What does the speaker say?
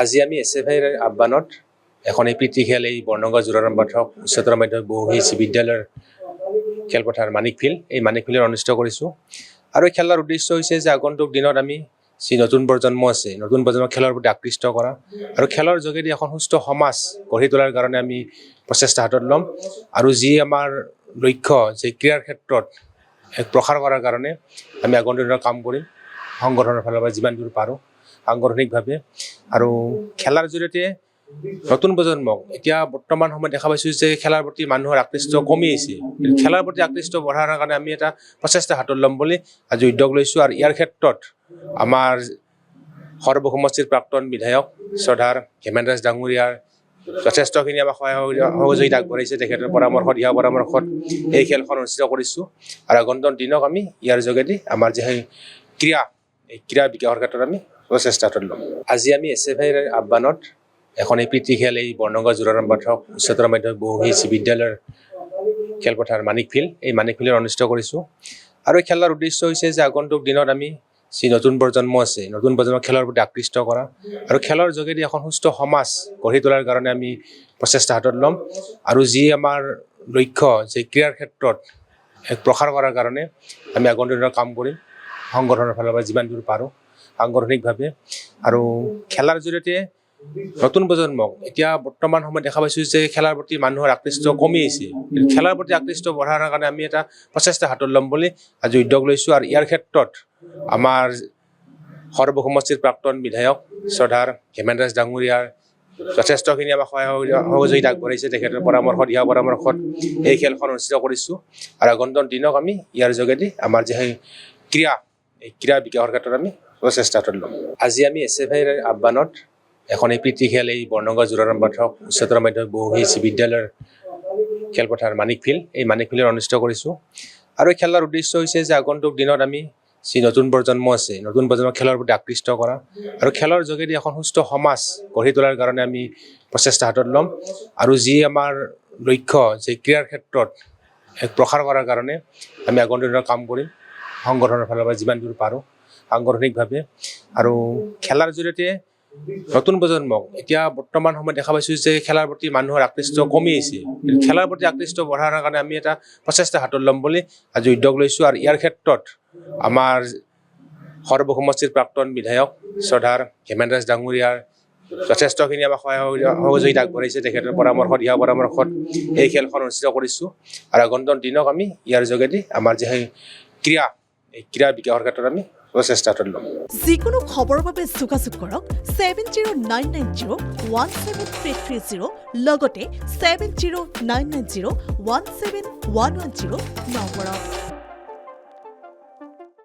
আজি আমি SFIৰ আহ্বানত এখন এই প্ৰীতি খেল এই বৰ্ণগাঁও জোৰাৰাম পাঠক উচ্চতৰ মাধ্যমিক বহুশিক্ষা বিদ্যালয়ৰ খেলপথাৰ মানিক ফিল্ড এই মানিক ফিল্ডত অনুষ্ঠিত কৰিছোঁ। আৰু এই খেলাৰ উদ্দেশ্য হৈছে যে আগন্তুক দিনত আমি যি নতুন প্ৰজন্ম আছে নতুন প্ৰজন্মক খেলৰ প্ৰতি আকৃষ্ট কৰা আৰু খেলৰ যোগেদি এখন সুস্থ সমাজ গঢ়ি তোলাৰ কাৰণে আমি প্ৰচেষ্টা হাতত ল'ম। আৰু যি আমাৰ লক্ষ্য যে ক্ৰীড়াৰ ক্ষেত্ৰত এক প্ৰসাৰ কৰাৰ কাৰণে আমি আগন্তুক দিনত কাম কৰিম সংগঠনৰ ফালৰ পৰা যিমান দূৰ পাৰোঁ সাংগঠনিকভাৱে। আৰু খেলাৰ জৰিয়তে নতুন প্ৰজন্মক এতিয়া বৰ্তমান সময়ত দেখা পাইছোঁ যে খেলাৰ প্ৰতি মানুহৰ আকৃষ্ট কমি আহিছে। খেলাৰ প্ৰতি আকৃষ্ট বঢ়াৰ কাৰণে আমি এটা প্ৰচেষ্টা হাতত ল'ম বুলি আজি উদ্যোগ লৈছোঁ। আৰু ইয়াৰ ক্ষেত্ৰত আমাৰ সৰ্ব সমষ্টিৰ প্ৰাক্তন বিধায়ক শ্ৰদ্ধাৰ হেমেন ৰাজ ডাঙৰীয়াৰ যথেষ্টখিনি আমাক সহযোগিতা আগবঢ়াইছে। তেখেতৰ পৰামৰ্শ দিহা পৰামৰ্শত এই খেলখন অনুষ্ঠিত কৰিছোঁ। আৰু আগন্তুক দিনক আমি ইয়াৰ যোগেদি আমাৰ যি ক্ৰীড়া এই ক্ৰীড়া বিকাশৰ ক্ষেত্ৰত আমি প্ৰচেষ্টা হাতত ল'ম। আজি আমি SFIৰ আহ্বানত এখন এই প্ৰীতি খেল এই বৰ্ণগাঁও জোৰাৰাম পাঠক উচ্চতৰ মাধ্যমিক বহুশিক্ষা বিদ্যালয়ৰ খেলপথাৰ মানিক ফিল্ড এই মানিক ফিল্ডত অনুষ্ঠিত কৰিছোঁ। আৰু এই খেলাৰ উদ্দেশ্য হৈছে যে আগন্তুক দিনত আমি যি নতুন প্ৰজন্ম আছে নতুন প্ৰজন্মক খেলৰ প্ৰতি আকৃষ্ট কৰা আৰু খেলৰ যোগেদি এখন সুস্থ সমাজ গঢ়ি তোলাৰ কাৰণে আমি প্ৰচেষ্টা হাতত ল'ম। আৰু যি আমাৰ লক্ষ্য যে ক্ৰীড়াৰ ক্ষেত্ৰত এক প্ৰসাৰ কৰাৰ কাৰণে আমি আগন্তুক দিনত কাম কৰিম সংগঠনৰ ফালৰ পৰা যিমান দূৰ পাৰোঁ সাংগঠনিকভাৱে। আৰু খেলাৰ জৰিয়তে নতুন প্ৰজন্মক এতিয়া বৰ্তমান সময়ত দেখা পাইছোঁ যে খেলাৰ প্ৰতি মানুহৰ আকৃষ্ট কমি আহিছে। খেলাৰ প্ৰতি আকৃষ্ট বঢ়াৰ কাৰণে আমি এটা প্ৰচেষ্টা হাতত ল'ম বুলি আজি উদ্যোগ লৈছোঁ। আৰু ইয়াৰ ক্ষেত্ৰত আমাৰ সৰ্ব সমষ্টিৰ প্ৰাক্তন বিধায়ক শ্ৰদ্ধাৰ হেমেন ৰাজ ডাঙৰীয়াৰ যথেষ্টখিনি আমাক সহযোগিতা আগবঢ়াইছে। তেখেতৰ পৰামৰ্শ দিহা পৰামৰ্শত এই খেলখন অনুষ্ঠিত কৰিছোঁ। আৰু আগন্তুক দিনক আমি ইয়াৰ যোগেদি আমাৰ যি ক্ৰীড়া এই ক্ৰীড়া বিকাশৰ ক্ষেত্ৰত আমি প্ৰচেষ্টা হাতত ল'ম। আজি আমি SFIৰ আহ্বানত এখন এই প্ৰীতি খেল এই বৰ্ণগাঁও জোৰাৰাম পাঠক উচ্চতৰ মাধ্যমিক বহুশিক্ষা বিদ্যালয়ৰ খেলপথাৰ মানিক ফিল্ড এই মানিক ফিল্ডত অনুষ্ঠিত কৰিছোঁ। আৰু এই খেলাৰ উদ্দেশ্য হৈছে যে আগন্তুক দিনত আমি যি নতুন প্ৰজন্ম আছে নতুন প্ৰজন্মক খেলৰ প্ৰতি আকৃষ্ট কৰা আৰু খেলৰ যোগেদি এখন সুস্থ সমাজ গঢ়ি তোলাৰ কাৰণে আমি প্ৰচেষ্টা হাতত ল'ম। আৰু যি আমাৰ লক্ষ্য যে ক্ৰীড়াৰ ক্ষেত্ৰত এক প্ৰসাৰ কৰাৰ কাৰণে আমি আগন্তুক দিনত কাম কৰিম সংগঠনৰ ফালৰ পৰা যিমান দূৰ পাৰোঁ সাংগঠনিকভাৱে। আৰু খেলাৰ জৰিয়তে নতুন প্ৰজন্মক এতিয়া বৰ্তমান সময়ত দেখা পাইছোঁ যে খেলাৰ প্ৰতি মানুহৰ আকৃষ্ট কমি আহিছে। খেলাৰ প্ৰতি আকৃষ্ট বঢ়াৰ কাৰণে আমি এটা প্ৰচেষ্টা হাতত ল'ম বুলি আজি উদ্যোগ লৈছোঁ। আৰু ইয়াৰ ক্ষেত্ৰত আমাৰ সৰ্ব সমষ্টিৰ প্ৰাক্তন বিধায়ক শ্ৰদ্ধাৰ হেমেন ৰাজ ডাঙৰীয়াৰ যথেষ্টখিনি আমাক সহযোগিতা আগবঢ়াইছে। তেখেতৰ পৰামৰ্শ দিহা পৰামৰ্শত এই খেলখন অনুষ্ঠিত কৰিছোঁ। আৰু আগন্তুক দিনক আমি ইয়াৰ যোগেদি আমাৰ যি ক্ৰীড়া এই ক্ৰীড়া বিকাশৰ ক্ষেত্ৰত আমি প্ৰচেষ্টা হাতত ল'ম। যিকোনো খবৰৰ বাবে যোগাযোগ কৰক 7099017330 লগতে 7099017110 নম্বৰত।